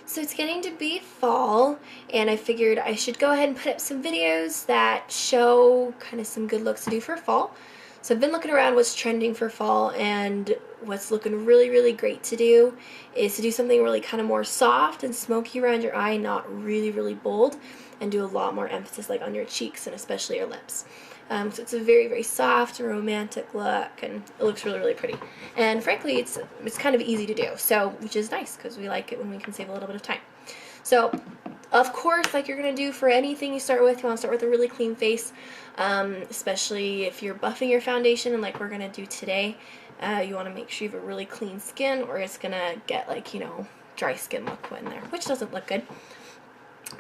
So it's getting to be fall, and I figured I should go ahead and put up some videos that show kind of some good looks to do for fall. So I've been looking around what's trending for fall, and what's looking really, really great to do is to do something really kind of more soft and smoky around your eye, not really, really bold, and do a lot more emphasis like on your cheeks and especially your lips. So it's a very, very soft, romantic look, and it looks really, really pretty. And frankly, it's kind of easy to do, so which is nice because we like it when we can save a little bit of time. So, of course, like you're gonna do for anything you start with, you want to start with a really clean face, especially if you're buffing your foundation, and like we're gonna do today. You want to make sure you have a really clean skin, or it's gonna get like dry skin look in there, which doesn't look good.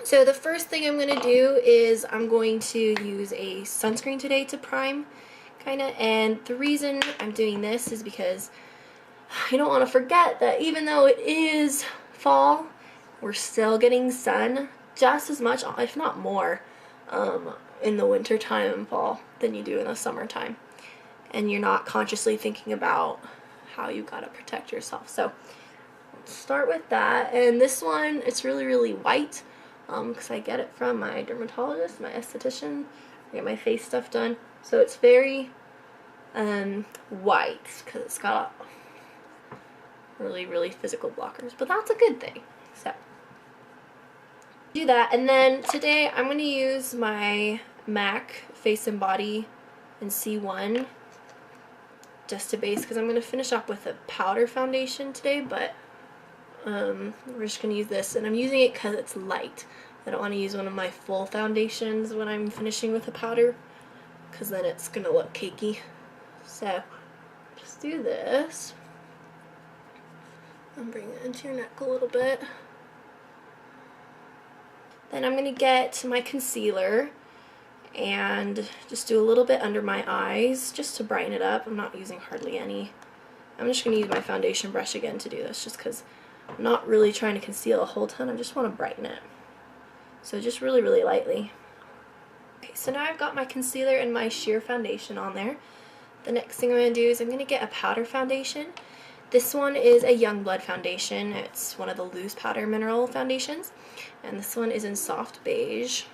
So the first thing I'm going to do is I'm going to use a sunscreen today to prime, and the reason I'm doing this is because I don't want to forget that even though it is fall, we're still getting sun just as much, if not more, in the winter time and fall than you do in the summertime. And you're not consciously thinking about how you gotta protect yourself. So let's start with that. And this one, it's really, really white. Because I get it from my dermatologist, my esthetician. I get my face stuff done. So it's very white because it's got really, really physical blockers. But that's a good thing. So do that. And then today I'm going to use my M.A.C Face and Body in C1 just to base, because I'm going to finish up with a powder foundation today, but we're just going to use this, and I'm using it because it's light. I don't want to use one of my full foundations when I'm finishing with a powder, because then it's going to look cakey. So just do this and bring it into your neck a little bit. Then I'm going to get my concealer and just do a little bit under my eyes just to brighten it up. I'm not using hardly any. I'm just going to use my foundation brush again to do this, just because I'm not really trying to conceal a whole ton. I just want to brighten it. So just really, really lightly. Okay, so now I've got my concealer and my sheer foundation on there. The next thing I'm going to do is I'm going to get a powder foundation. This one is a Youngblood foundation. It's one of the loose powder mineral foundations. And this one is in soft beige.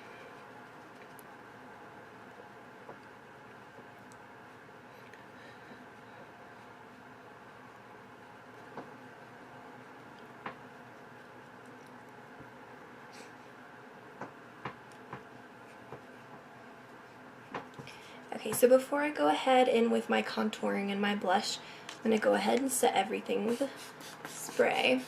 Okay, so before I go ahead in with my contouring and my blush, I'm going to go ahead and set everything with a spray.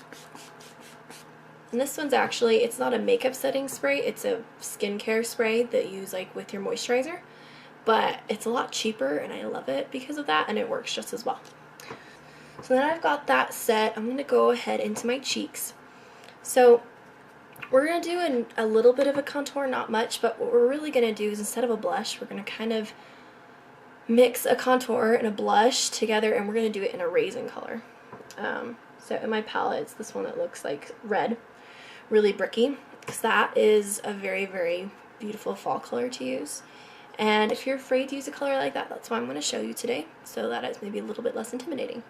And this one's actually, it's not a makeup setting spray, it's a skincare spray that you use like with your moisturizer. But it's a lot cheaper and I love it because of that, and it works just as well. So then I've got that set, I'm going to go ahead into my cheeks. So we're going to do a little bit of a contour, not much, but what we're really going to do is instead of a blush, we're going to kind of mix a contour and a blush together, and we're going to do it in a raisin color. So in my palette, it's this one that looks like red, really bricky, because that is a very, very beautiful fall color to use. And if you're afraid to use a color like that, that's why I'm going to show you today, so that it's maybe a little bit less intimidating.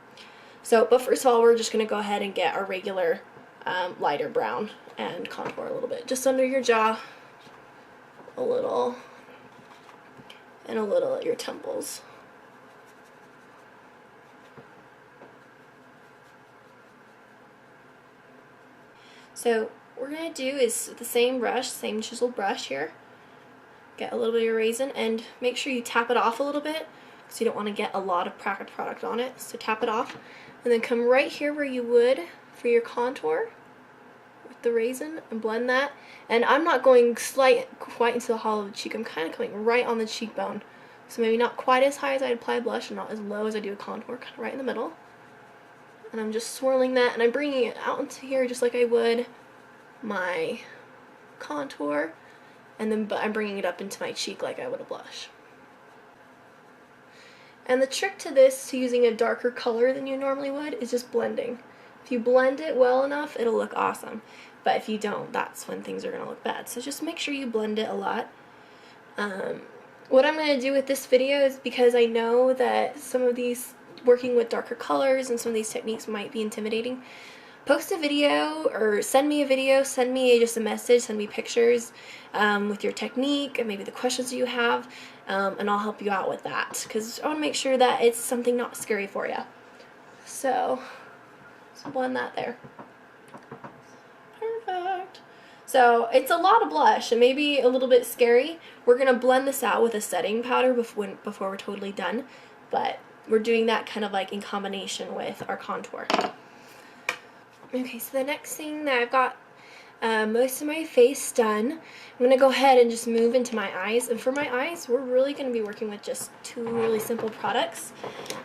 So, but first of all, we're just going to go ahead and get our regular lighter brown and contour a little bit, just under your jaw, a little, and a little at your temples. So what we're going to do is the same brush, same chisel brush here, get a little bit of your raisin, and make sure you tap it off a little bit because you don't want to get a lot of product on it. So tap it off, and then come right here where you would for your contour with the raisin and blend that. And I'm not going quite into the hollow of the cheek, I'm kind of coming right on the cheekbone. So maybe not quite as high as I'd apply blush and not as low as I do a contour, kind of right in the middle. And I'm just swirling that, and I'm bringing it out into here just like I would my contour, and then I'm bringing it up into my cheek like I would a blush. And the trick to this, to using a darker color than you normally would, is just blending. If you blend it well enough, it'll look awesome. But if you don't, that's when things are going to look bad. So just make sure you blend it a lot. What I'm going to do with this video is, because I know that some of these, working with darker colors and some of these techniques might be intimidating, post a video or send me a video, send me just a message, send me pictures with your technique and maybe the questions you have, and I'll help you out with that because I want to make sure that it's something not scary for you. So, let's blend that there. Perfect. So it's a lot of blush and maybe a little bit scary. We're going to blend this out with a setting powder before we're totally done, but we're doing that kind of like in combination with our contour. Okay, so the next thing that I've got most of my face done, I'm going to go ahead and just move into my eyes. And for my eyes, we're really going to be working with just two really simple products.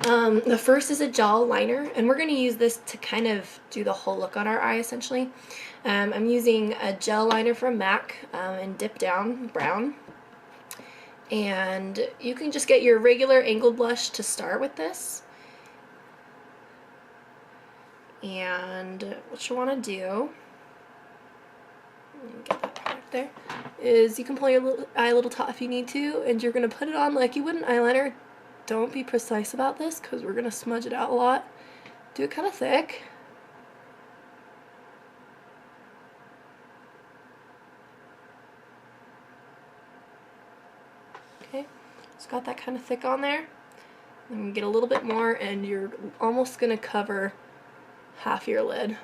The first is a gel liner, and we're going to use this to kind of do the whole look on our eye essentially. I'm using a gel liner from M.A.C in Dip Down Brown. And you can just get your regular angled blush to start with this. And what you want to do, get that product there, is you can pull your eye a little taut if you need to, and you're going to put it on like you would an eyeliner. Don't be precise about this because we're going to smudge it out a lot. Do it kind of thick. Okay, it's got that kind of thick on there. And get a little bit more and you're almost going to cover half your lid.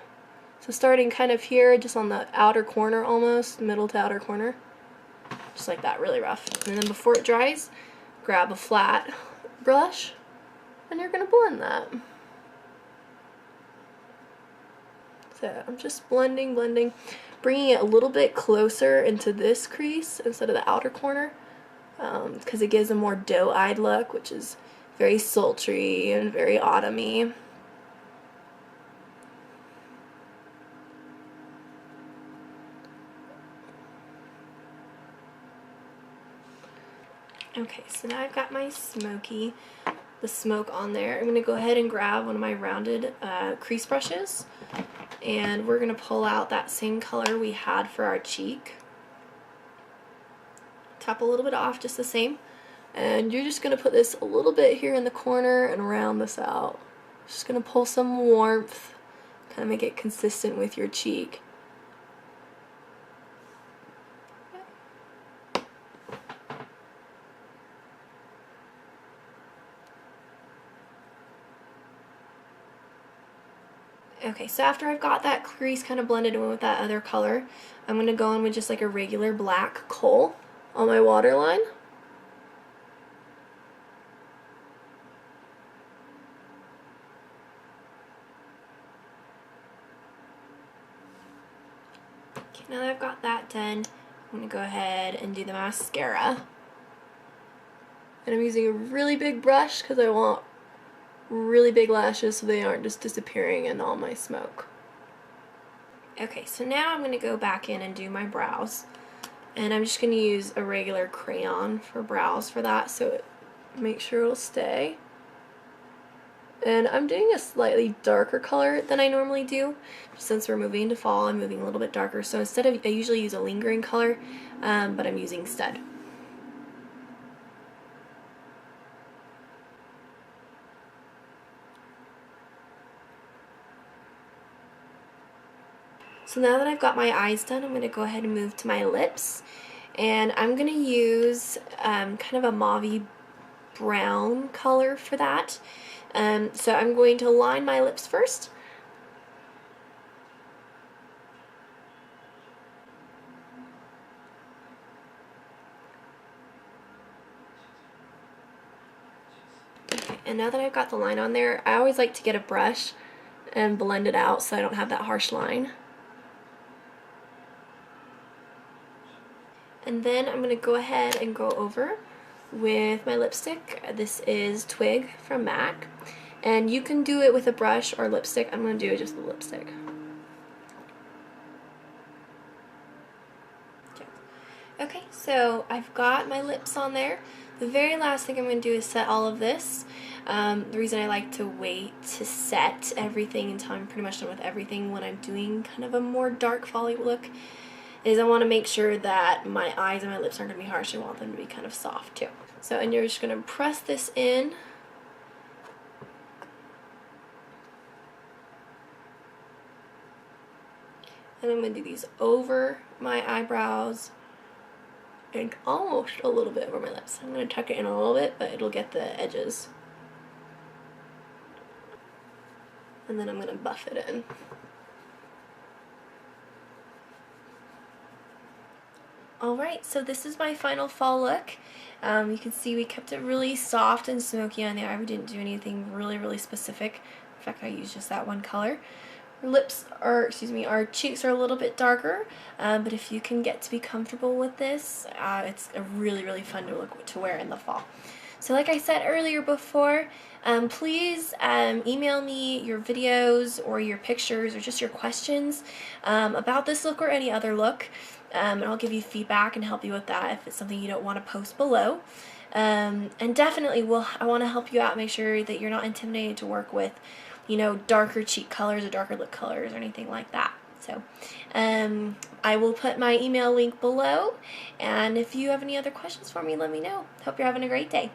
So starting kind of here, just on the outer corner almost, middle to outer corner. Just like that, really rough. And then before it dries, grab a flat brush and you're going to blend that. So I'm just blending, bringing it a little bit closer into this crease instead of the outer corner, because it gives a more doe-eyed look, which is very sultry and very autumny. Okay, so now I've got my the smoke on there. I'm going to go ahead and grab one of my rounded crease brushes, and we're going to pull out that same color we had for our cheek. Tap a little bit off, just the same. And you're just going to put this a little bit here in the corner and round this out. Just going to pull some warmth, kind of make it consistent with your cheek. Okay, so after I've got that crease kind of blended in with that other color, I'm going to go in with just like a regular black kohl on my waterline. Okay, now that I've got that done, I'm going to go ahead and do the mascara. And I'm using a really big brush because I want really big lashes so they aren't just disappearing in all my smoke. Okay, so now I'm going to go back in and do my brows. And I'm just going to use a regular crayon for brows for that, so make sure it'll stay. And I'm doing a slightly darker color than I normally do. Since we're moving into fall, I'm moving a little bit darker. So instead of, I usually use a lingering color, but I'm using Stud. So now that I've got my eyes done, I'm going to go ahead and move to my lips. And I'm going to use kind of a mauve-y brown color for that. So I'm going to line my lips first. Okay, and now that I've got the line on there, I always like to get a brush and blend it out so I don't have that harsh line. And then I'm going to go ahead and go over with my lipstick. This is Twig from M.A.C. And you can do it with a brush or lipstick. I'm going to do it just with lipstick. Okay, so I've got my lips on there. The very last thing I'm going to do is set all of this. The reason I like to wait to set everything until I'm pretty much done with everything when I'm doing kind of a more dark fall-y look is I want to make sure that my eyes and my lips aren't going to be harsh. I want them to be kind of soft too. So, and you're just going to press this in. And I'm going to do these over my eyebrows and almost a little bit over my lips. I'm going to tuck it in a little bit, but it'll get the edges. And then I'm going to buff it in. Alright, so this is my final fall look. You can see we kept it really soft and smoky on the eye. We didn't do anything really specific. In fact, I used just that one color. Our cheeks are a little bit darker, but if you can get to be comfortable with this, it's a really fun look to wear in the fall. So like I said earlier before, please email me your videos or your pictures or just your questions about this look or any other look, and I'll give you feedback and help you with that if it's something you don't want to post below. And definitely I want to help you out, make sure that you're not intimidated to work with, you know, darker cheek colors or darker lip colors or anything like that. So I will put my email link below, and if you have any other questions for me, let me know. Hope you're having a great day.